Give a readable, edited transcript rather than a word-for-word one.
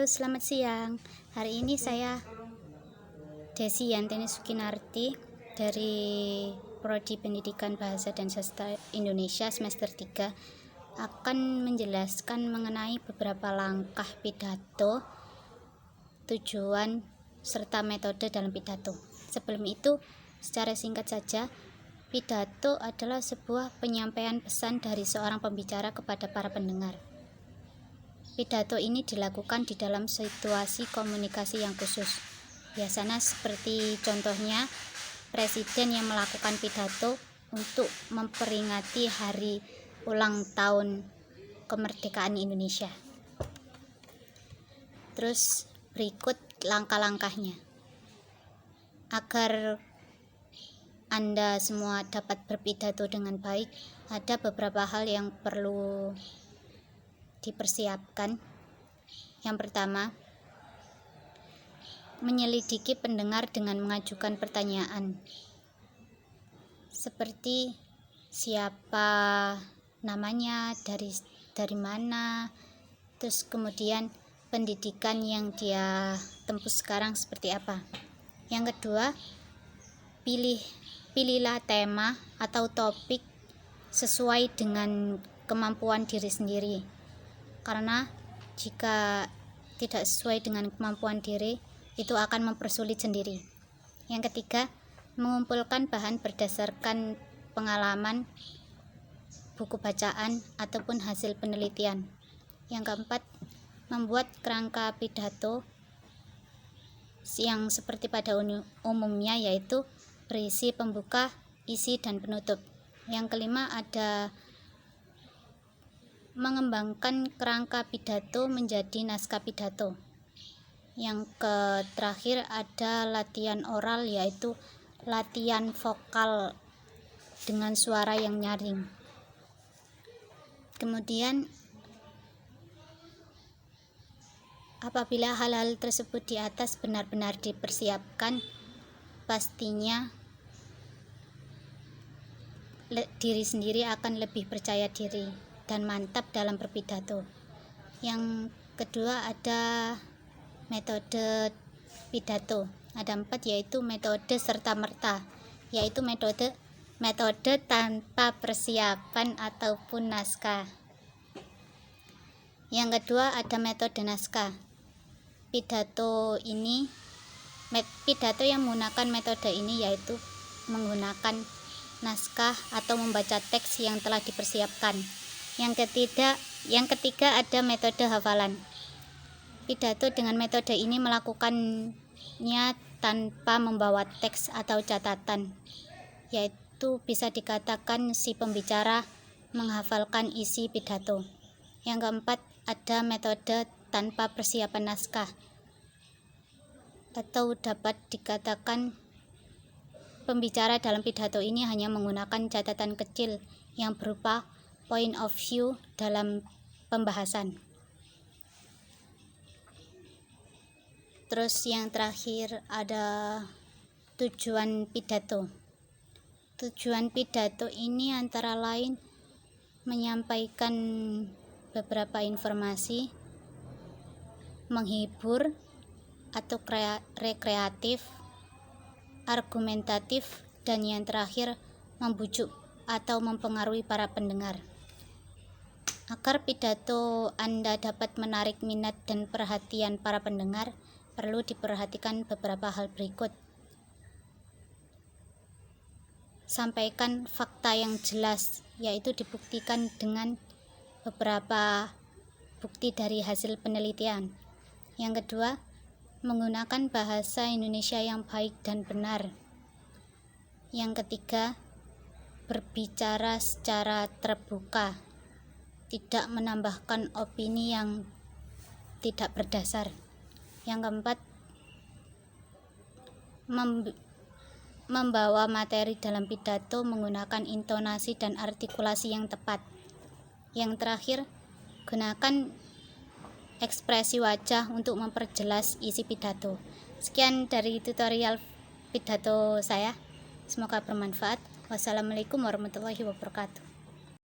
Halo, selamat siang. Hari ini saya Desi Yantini Sukinarti dari Prodi Pendidikan Bahasa dan Sastra Indonesia semester 3 akan menjelaskan mengenai beberapa langkah pidato, tujuan, serta metode dalam pidato. Sebelum itu, secara singkat saja, pidato adalah sebuah penyampaian pesan dari seorang pembicara kepada para pendengar. Pidato ini dilakukan di dalam situasi komunikasi yang khusus. Biasanya seperti contohnya presiden yang melakukan pidato untuk memperingati hari ulang tahun kemerdekaan Indonesia. Terus berikut langkah-langkahnya. Agar Anda semua dapat berpidato dengan baik, ada beberapa hal yang perlu dipersiapkan. Yang pertama, menyelidiki pendengar dengan mengajukan pertanyaan seperti siapa namanya, dari mana, terus kemudian pendidikan yang dia tempuh sekarang seperti apa. Yang kedua, pilihlah tema atau topik sesuai dengan kemampuan diri sendiri. Karena jika tidak sesuai dengan kemampuan diri, itu akan mempersulit sendiri. Yang ketiga, mengumpulkan bahan berdasarkan pengalaman, buku bacaan, ataupun hasil penelitian. Yang keempat, membuat kerangka pidato yang seperti pada umumnya, yaitu berisi pembuka, isi, dan penutup. Yang kelima, ada mengembangkan kerangka pidato menjadi naskah pidato. Yang terakhir ada latihan oral, yaitu latihan vokal dengan suara yang nyaring. Kemudian apabila hal-hal tersebut di atas benar-benar dipersiapkan, pastinya diri sendiri akan lebih percaya diri dan mantap dalam berpidato. Yang kedua ada metode pidato. Ada 4, yaitu metode serta-merta, yaitu metode tanpa persiapan ataupun naskah. Yang kedua ada metode naskah. Pidato yang menggunakan metode ini yaitu menggunakan naskah atau membaca teks yang telah dipersiapkan. Yang ketiga ada metode hafalan. Pidato dengan metode ini melakukannya tanpa membawa teks atau catatan, yaitu bisa dikatakan si pembicara menghafalkan isi pidato. Yang keempat ada metode tanpa persiapan naskah, atau dapat dikatakan pembicara dalam pidato ini hanya menggunakan catatan kecil yang berupa point of view dalam pembahasan. Terus yang terakhir ada tujuan pidato. Tujuan pidato ini antara lain menyampaikan beberapa informasi, menghibur atau rekreatif, argumentatif, dan yang terakhir membujuk atau mempengaruhi para pendengar. Agar pidato Anda dapat menarik minat dan perhatian para pendengar, perlu diperhatikan beberapa hal berikut. Sampaikan fakta yang jelas, yaitu dibuktikan dengan beberapa bukti dari hasil penelitian. Yang kedua, menggunakan bahasa Indonesia yang baik dan benar. Yang ketiga, berbicara secara terbuka, tidak menambahkan opini yang tidak berdasar. Yang keempat, membawa materi dalam pidato menggunakan intonasi dan artikulasi yang tepat. Yang terakhir, gunakan ekspresi wajah untuk memperjelas isi pidato. Sekian dari tutorial pidato saya. Semoga bermanfaat. Wassalamualaikum warahmatullahi wabarakatuh.